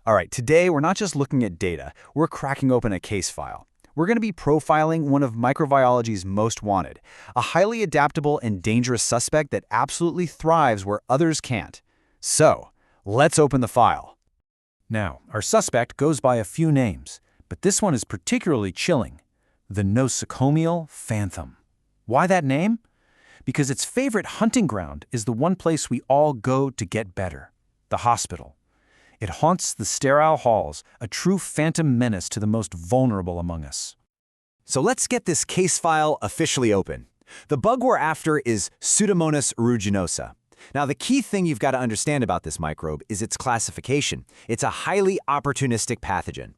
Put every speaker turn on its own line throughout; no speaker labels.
All right, today we're not just looking at data, we're cracking open a case file. We're going to be profiling one of microbiology's most wanted, a highly adaptable and dangerous suspect that absolutely thrives where others can't. So, let's open the file. Now, our suspect goes by a few names, but this one is particularly chilling: the nosocomial phantom. Why that name? Because its favorite hunting ground is the one place we all go to get better: the hospital. It haunts the sterile halls, a true phantom menace to the most vulnerable among us. So let's get this case file officially open. The bug we're after is Pseudomonas aeruginosa. Now, the key thing you've got to understand about this microbe is its classification. It's a highly opportunistic pathogen.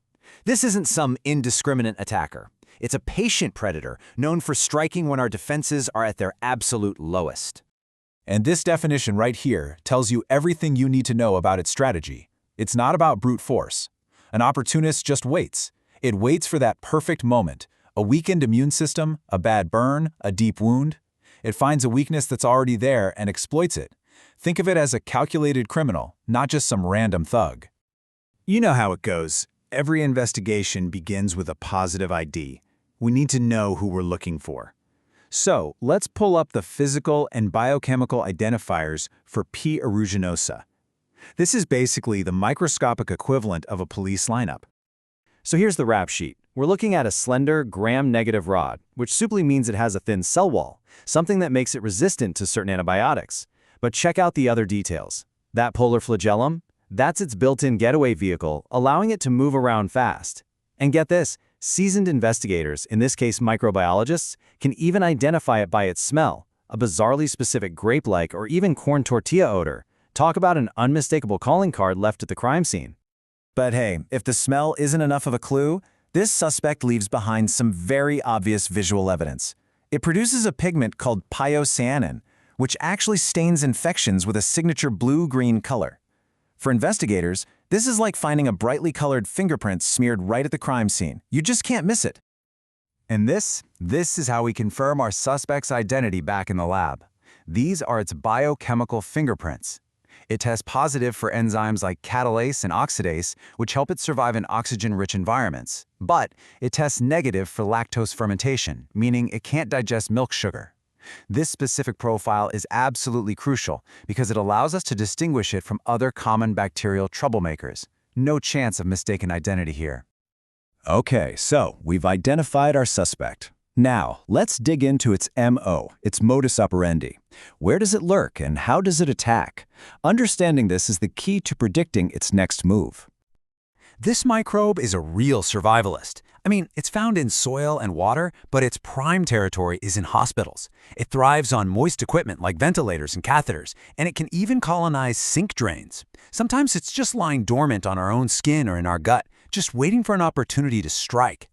This isn't some indiscriminate attacker. It's a patient predator known for striking when our defenses are at their absolute lowest.
And this definition right here tells you everything you need to know about its strategy. It's not about brute force. An opportunist just waits. It waits for that perfect moment: a weakened immune system, a bad burn, a deep wound. It finds a weakness that's already there and exploits it. Think of it as a calculated criminal, not just some random thug.
You know how it goes. Every investigation begins with a positive ID. We need to know who we're looking for. So, let's pull up the physical and biochemical identifiers for P. aeruginosa. This is basically the microscopic equivalent of a police lineup. So here's the rap sheet. We're looking at a slender, gram-negative rod, which simply means it has a thin cell wall, something that makes it resistant to certain antibiotics. But check out the other details. That polar flagellum? That's its built-in getaway vehicle, allowing it to move around fast. And get this, seasoned investigators, in this case microbiologists, can even identify it by its smell, a bizarrely specific grape-like or even corn tortilla odor. Talk about an unmistakable calling card left at the crime scene. But hey, if the smell isn't enough of a clue, this suspect leaves behind some very obvious visual evidence. It produces a pigment called pyocyanin, which actually stains infections with a signature blue-green color. For investigators, this is like finding a brightly colored fingerprint smeared right at the crime scene. You just can't miss it. And this is how we confirm our suspect's identity back in the lab. These are its biochemical fingerprints. It tests positive for enzymes like catalase and oxidase, which help it survive in oxygen-rich environments. But it tests negative for lactose fermentation, meaning it can't digest milk sugar. This specific profile is absolutely crucial because it allows us to distinguish it from other common bacterial troublemakers. No chance of mistaken identity here.
Okay, so we've identified our suspect. Now, let's dig into its MO, its modus operandi. Where does it lurk and how does it attack? Understanding this is the key to predicting its next move.
This microbe is a real survivalist. I mean, it's found in soil and water, but its prime territory is in hospitals. It thrives on moist equipment like ventilators and catheters, and it can even colonize sink drains. Sometimes it's just lying dormant on our own skin or in our gut, just waiting for an opportunity to strike.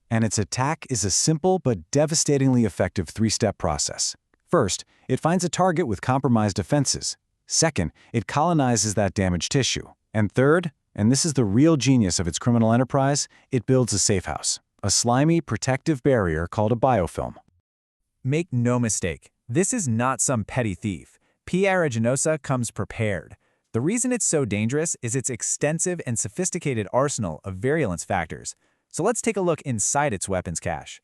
And its attack is a simple but devastatingly effective three-step process. First, it finds a target with compromised defenses. Second, it colonizes that damaged tissue. And third, and this is the real genius of its criminal enterprise, it builds a safe house, a slimy, protective barrier called a biofilm.
Make no mistake, this is not some petty thief. P. aeruginosa comes prepared. The reason it's so dangerous is its extensive and sophisticated arsenal of virulence factors. So let's take a look inside its weapons cache.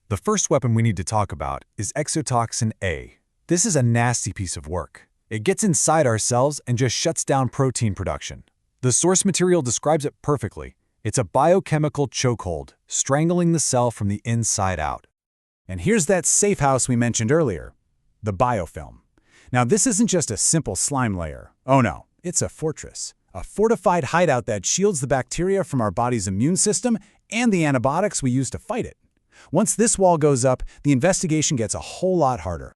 The first weapon we need to talk about is exotoxin A. This is a nasty piece of work. It gets inside our cells and just shuts down protein production. The source material describes it perfectly. It's a biochemical chokehold, strangling the cell from the inside out. And here's that safe house we mentioned earlier, the biofilm. Now, this isn't just a simple slime layer. Oh no, it's a fortress. A fortified hideout that shields the bacteria from our body's immune system and the antibiotics we use to fight it. Once this wall goes up, the investigation gets a whole lot harder.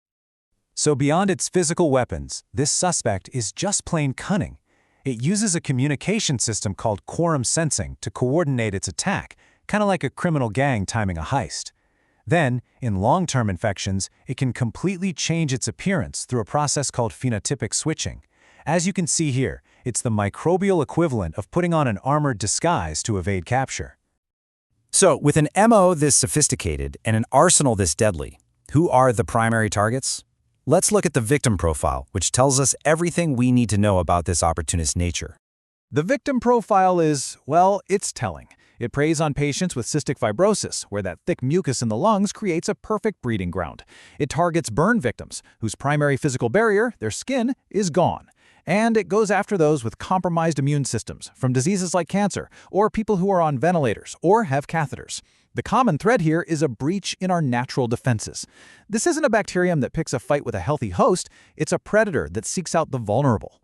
So beyond its physical weapons, this suspect is just plain cunning. It uses a communication system called quorum sensing to coordinate its attack, kind of like a criminal gang timing a heist. Then, in long-term infections, it can completely change its appearance through a process called phenotypic switching. As you can see here, it's the microbial equivalent of putting on an armored disguise to evade capture. So, with an MO this sophisticated and an arsenal this deadly, who are the primary targets? Let's look at the victim profile, which tells us everything we need to know about this opportunist nature. The victim profile is, well, it's telling. It preys on patients with cystic fibrosis, where that thick mucus in the lungs creates a perfect breeding ground. It targets burn victims, whose primary physical barrier, their skin, is gone. And it goes after those with compromised immune systems, from diseases like cancer, or people who are on ventilators, or have catheters. The common thread here is a breach in our natural defenses. This isn't a bacterium that picks a fight with a healthy host, it's a predator that seeks out the vulnerable.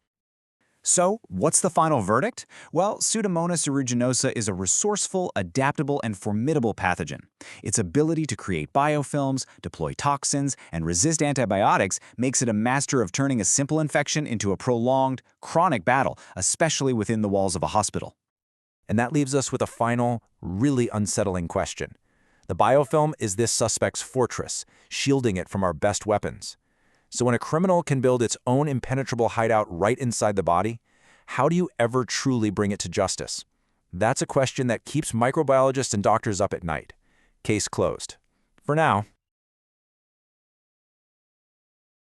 So, what's the final verdict? Well, Pseudomonas aeruginosa is a resourceful, adaptable, and formidable pathogen. Its ability to create biofilms, deploy toxins, and resist antibiotics makes it a master of turning a simple infection into a prolonged, chronic battle, especially within the walls of a hospital.
And that leaves us with a final, really unsettling question. The biofilm is this suspect's fortress, shielding it from our best weapons. So when a criminal can build its own impenetrable hideout right inside the body, how do you ever truly bring it to justice? That's a question that keeps microbiologists and doctors up at night. Case closed. For now.